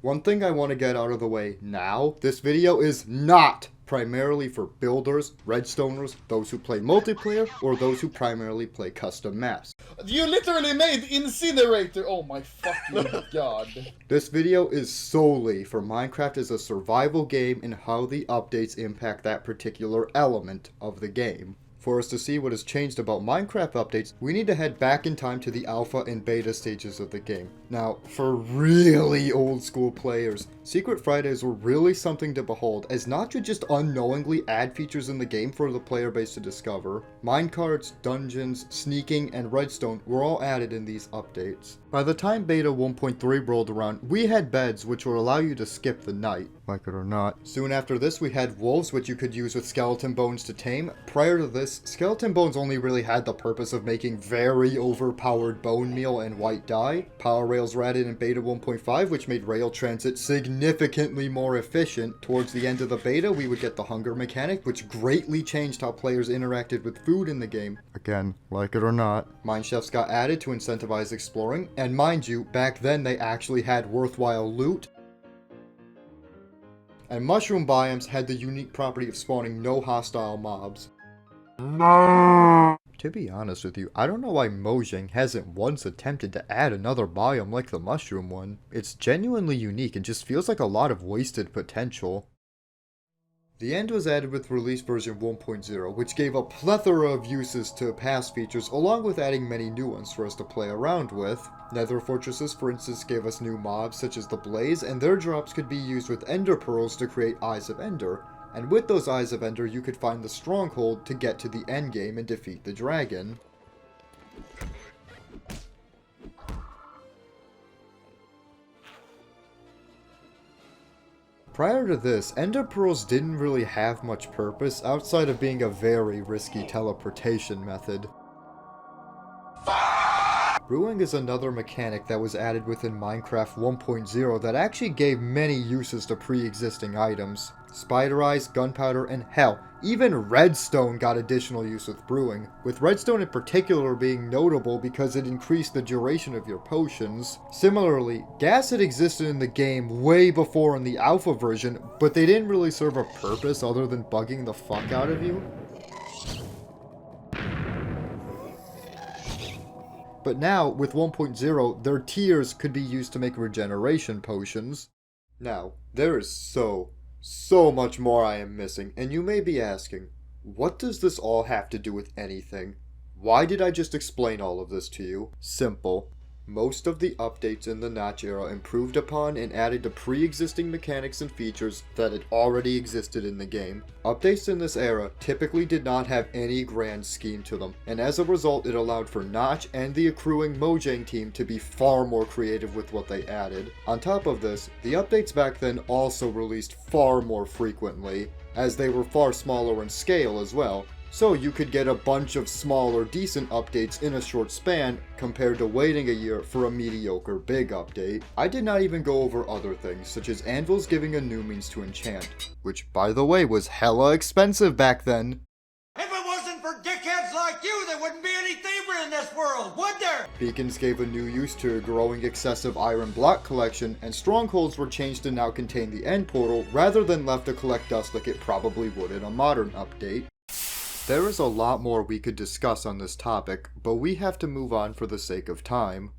One thing I want to get out of the way now, this video is not primarily for builders, redstoners, those who play multiplayer, or those who primarily play custom maps. You literally made Incinerator! Oh my fucking god. This video is solely for Minecraft as a survival game and how the updates impact that particular element of the game. For us to see what has changed about Minecraft updates, we need to head back in time to the alpha and beta stages of the game. Now, for really old school players, Secret Fridays were really something to behold, as not to just unknowingly add features in the game for the player base to discover. Minecarts, dungeons, sneaking, and redstone were all added in these updates. By the time beta 1.3 rolled around, we had beds which would allow you to skip the night, like it or not. Soon after this, we had wolves which you could use with skeleton bones to tame. Prior to this, skeleton bones only really had the purpose of making very overpowered bone meal and white dye. Power rails were added in beta 1.5, which made rail transit significantly more efficient. Towards the end of the beta, we would get the hunger mechanic, which greatly changed how players interacted with food in the game. Again, like it or not. Mineshafts got added to incentivize exploring, and mind you, back then they actually had worthwhile loot. And mushroom biomes had the unique property of spawning no hostile mobs. No. To be honest with you, I don't know why Mojang hasn't once attempted to add another biome like the mushroom one. It's genuinely unique and just feels like a lot of wasted potential. The end was added with release version 1.0, which gave a plethora of uses to past features, along with adding many new ones for us to play around with. Nether fortresses, for instance, gave us new mobs such as the Blaze, and their drops could be used with Ender Pearls to create Eyes of Ender. And with those Eyes of Ender, you could find the stronghold to get to the endgame and defeat the dragon. Prior to this, Ender Pearls didn't really have much purpose outside of being a very risky teleportation method. Brewing is another mechanic that was added within Minecraft 1.0 that actually gave many uses to pre-existing items. Spider eyes, gunpowder, and hell, even redstone got additional use with brewing, with redstone in particular being notable because it increased the duration of your potions. Similarly, gas had existed in the game way before in the alpha version, but they didn't really serve a purpose other than bugging the fuck out of you. But now, with 1.0, their tears could be used to make regeneration potions. Now, there is so much more I am missing, and you may be asking, what does this all have to do with anything? Why did I just explain all of this to you? Simple. Most of the updates in the Notch era improved upon and added to pre-existing mechanics and features that had already existed in the game. Updates in this era typically did not have any grand scheme to them, and as a result it allowed for Notch and the accruing Mojang team to be far more creative with what they added. On top of this, the updates back then also released far more frequently, as they were far smaller in scale as well. So you could get a bunch of smaller, decent updates in a short span compared to waiting a year for a mediocre big update. I did not even go over other things, such as anvils giving a new means to enchant, which by the way was hella expensive back then. If it wasn't for dickheads like you, there wouldn't be any thievery in this world, would there? Beacons gave a new use to a growing excessive iron block collection, and strongholds were changed to now contain the end portal rather than left to collect dust like it probably would in a modern update. There is a lot more we could discuss on this topic, but we have to move on for the sake of time.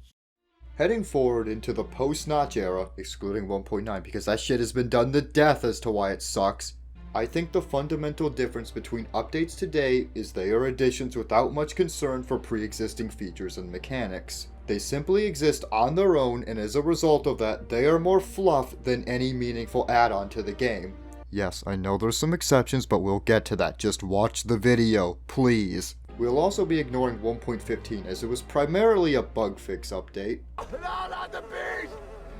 Heading forward into the post-Notch era, excluding 1.9 because that shit has been done to death as to why it sucks, I think the fundamental difference between updates today is they are additions without much concern for pre-existing features and mechanics. They simply exist on their own, and as a result of that, they are more fluff than any meaningful add-on to the game. Yes, I know there's some exceptions, but we'll get to that. Just watch the video, please. We'll also be ignoring 1.15 as it was primarily a bug fix update. No, not the beast!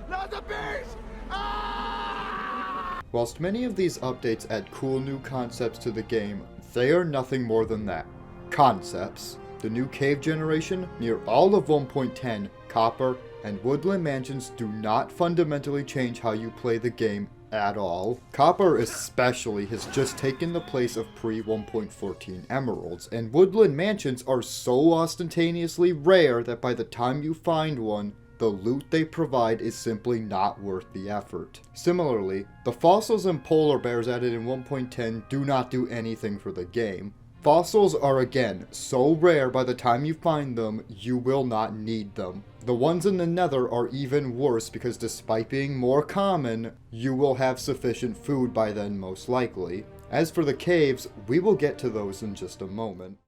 Not the beast! Ah! Whilst many of these updates add cool new concepts to the game, they are nothing more than that. Concepts. The new cave generation, near all of 1.10, copper, and woodland mansions do not fundamentally change how you play the game at all. Copper especially has just taken the place of pre-1.14 emeralds, and woodland mansions are so ostentatiously rare that by the time you find one, the loot they provide is simply not worth the effort. Similarly, the fossils and polar bears added in 1.10 do not do anything for the game. Fossils are again so rare by the time you find them, you will not need them. The ones in the Nether are even worse because despite being more common, you will have sufficient food by then most likely. As for the caves, we will get to those in just a moment.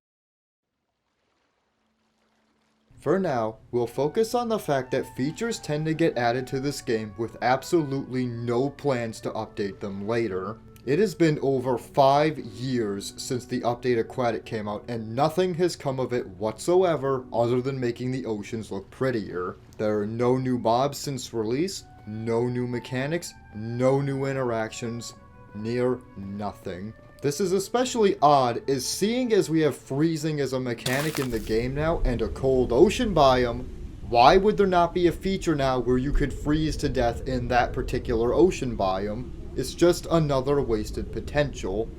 For now, we'll focus on the fact that features tend to get added to this game with absolutely no plans to update them later. It has been over 5 years since the update Aquatic came out, and nothing has come of it whatsoever other than making the oceans look prettier. There are no new mobs since release, no new mechanics, no new interactions, near nothing. This is especially odd, as seeing as we have freezing as a mechanic in the game now and a cold ocean biome, why would there not be a feature now where you could freeze to death in that particular ocean biome? It's just another wasted potential.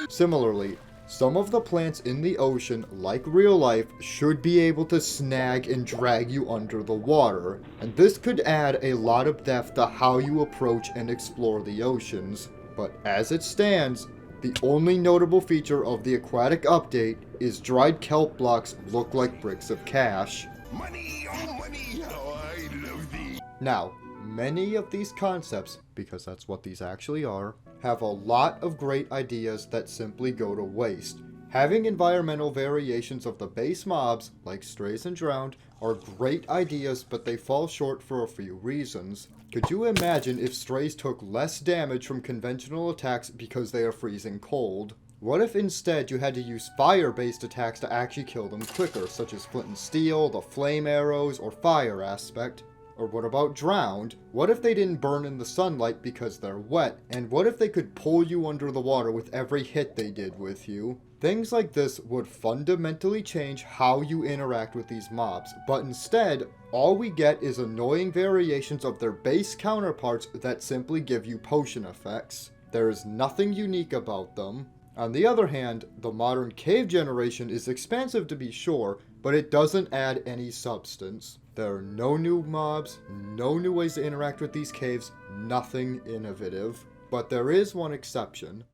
Similarly, some of the plants in the ocean, like real life, should be able to snag and drag you under the water, and this could add a lot of depth to how you approach and explore the oceans. But as it stands, the only notable feature of the aquatic update is dried kelp blocks look like bricks of cash. Money, oh money, how I love thee. Now, many of these concepts, because that's what these actually are, have a lot of great ideas that simply go to waste. Having environmental variations of the base mobs, like strays and drowned, are great ideas, but they fall short for a few reasons. Could you imagine if strays took less damage from conventional attacks because they are freezing cold? What if instead you had to use fire-based attacks to actually kill them quicker, such as flint and steel, the flame arrows, or fire aspect? Or what about drowned? What if they didn't burn in the sunlight because they're wet? And what if they could pull you under the water with every hit they did with you? Things like this would fundamentally change how you interact with these mobs, but instead, all we get is annoying variations of their base counterparts that simply give you potion effects. There is nothing unique about them. On the other hand, the modern cave generation is expansive to be sure, but it doesn't add any substance. There are no new mobs, no new ways to interact with these caves, nothing innovative. But there is one exception.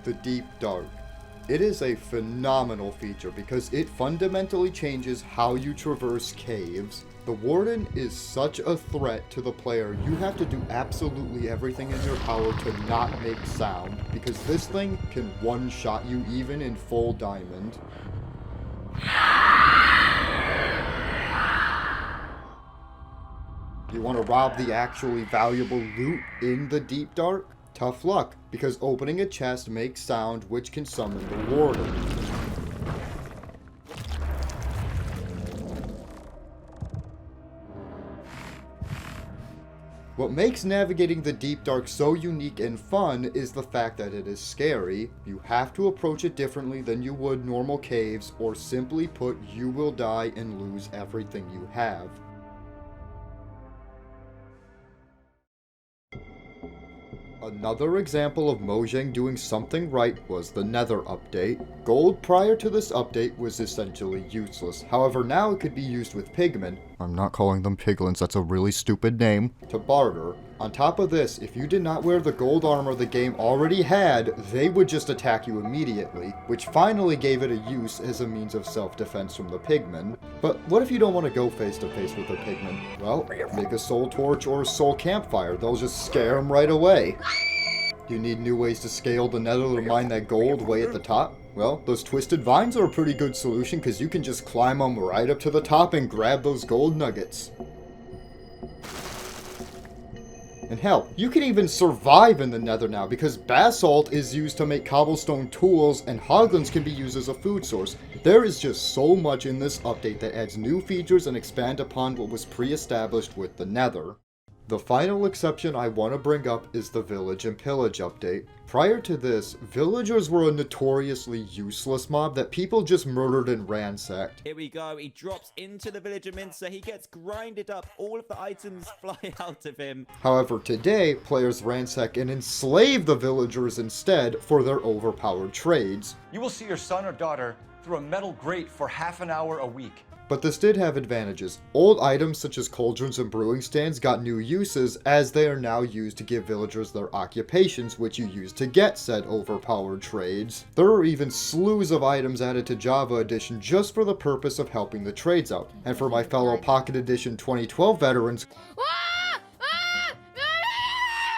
The Deep Dark. It is a phenomenal feature because it fundamentally changes how you traverse caves. The Warden is such a threat to the player, you have to do absolutely everything in your power to not make sound, because this thing can one-shot you even in full diamond. You want to rob the actually valuable loot in the Deep Dark? Tough luck, because opening a chest makes sound which can summon the Warden. What makes navigating the Deep Dark so unique and fun is the fact that it is scary. You have to approach it differently than you would normal caves, or simply put, you will die and lose everything you have. Another example of Mojang doing something right was the Nether update. Gold prior to this update was essentially useless. However, now it could be used with pigmen. I'm not calling them piglins, that's a really stupid name. To barter. On top of this, if you did not wear the gold armor the game already had, they would just attack you immediately, which finally gave it a use as a means of self-defense from the pigmen. But what if you don't want to go face to face with the pigmen? Well, make a soul torch or a soul campfire, they'll just scare them right away. You need new ways to scale the Nether to mine that gold way at the top? Well, those twisted vines are a pretty good solution because you can just climb them right up to the top and grab those gold nuggets. And hell, you can even survive in the Nether now because basalt is used to make cobblestone tools and hoglins can be used as a food source. There is just so much in this update that adds new features and expand upon what was pre-established with the Nether. The final exception I want to bring up is the Village and Pillage update. Prior to this, villagers were a notoriously useless mob that people just murdered and ransacked. Here we go. He drops into the villager mincer. He gets grinded up. All of the items fly out of him. However, today, players ransack and enslave the villagers instead for their overpowered trades. You will see your son or daughter through a metal grate for half an hour a week. But this did have advantages. Old items such as cauldrons and brewing stands got new uses, as they are now used to give villagers their occupations, which you use to get said overpowered trades. There are even slews of items added to Java Edition just for the purpose of helping the trades out. And for my fellow Pocket Edition 2012 veterans,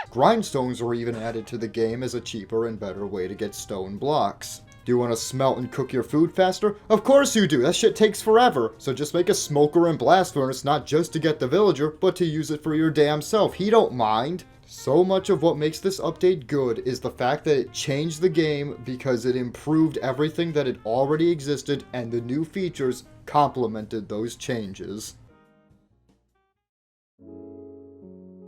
grindstones were even added to the game as a cheaper and better way to get stone blocks. Do you want to smelt and cook your food faster? Of course you do, that shit takes forever. So just make a smoker and blast furnace, not just to get the villager, but to use it for your damn self. He don't mind. So much of what makes this update good is the fact that it changed the game because it improved everything that had already existed, and the new features complemented those changes.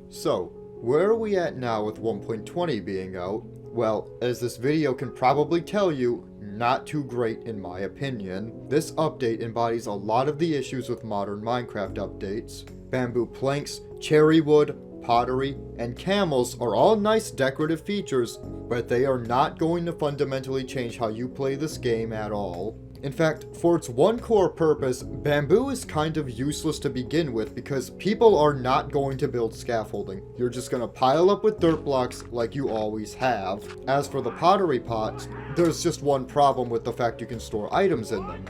So, where are we at now with 1.20 being out? Well, as this video can probably tell you, not too great in my opinion. This update embodies a lot of the issues with modern Minecraft updates. Bamboo planks, cherry wood, pottery, and camels are all nice decorative features, but they are not going to fundamentally change how you play this game at all. In fact, for its one core purpose, bamboo is kind of useless to begin with because people are not going to build scaffolding. You're just going to pile up with dirt blocks like you always have. As for the pottery pots, there's just one problem with the fact you can store items in them.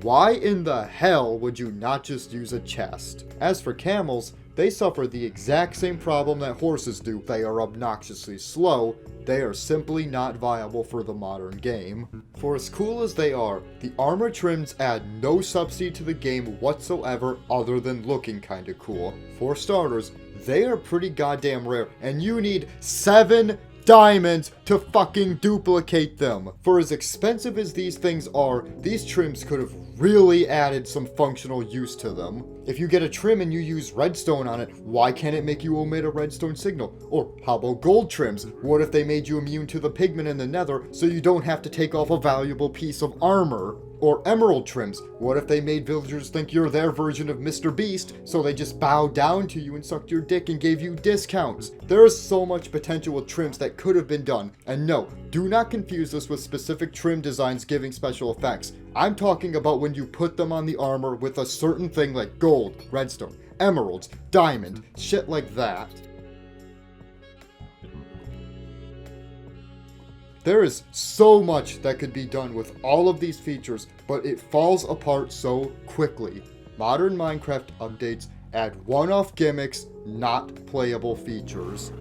Why in the hell would you not just use a chest? As for camels, they suffer the exact same problem that horses do. They are obnoxiously slow. They are simply not viable for the modern game. For as cool as they are, the armor trims add no subsidy to the game whatsoever other than looking kinda cool. For starters, they are pretty goddamn rare, and you need 7 diamonds to fucking duplicate them. For as expensive as these things are, these trims could have really added some functional use to them. If you get a trim and you use redstone on it, why can't it make you emit a redstone signal? Or how about gold trims? What if they made you immune to the pigment in the nether so you don't have to take off a valuable piece of armor? Or emerald trims? What if they made villagers think you're their version of Mr. Beast, so they just bowed down to you and sucked your dick and gave you discounts? There is so much potential with trims that could have been done. And no, do not confuse this with specific trim designs giving special effects. I'm talking about when you put them on the armor with a certain thing like gold, redstone, emeralds, diamond, shit like that. There is so much that could be done with all of these features, but it falls apart so quickly. Modern Minecraft updates add one-off gimmicks, not playable features.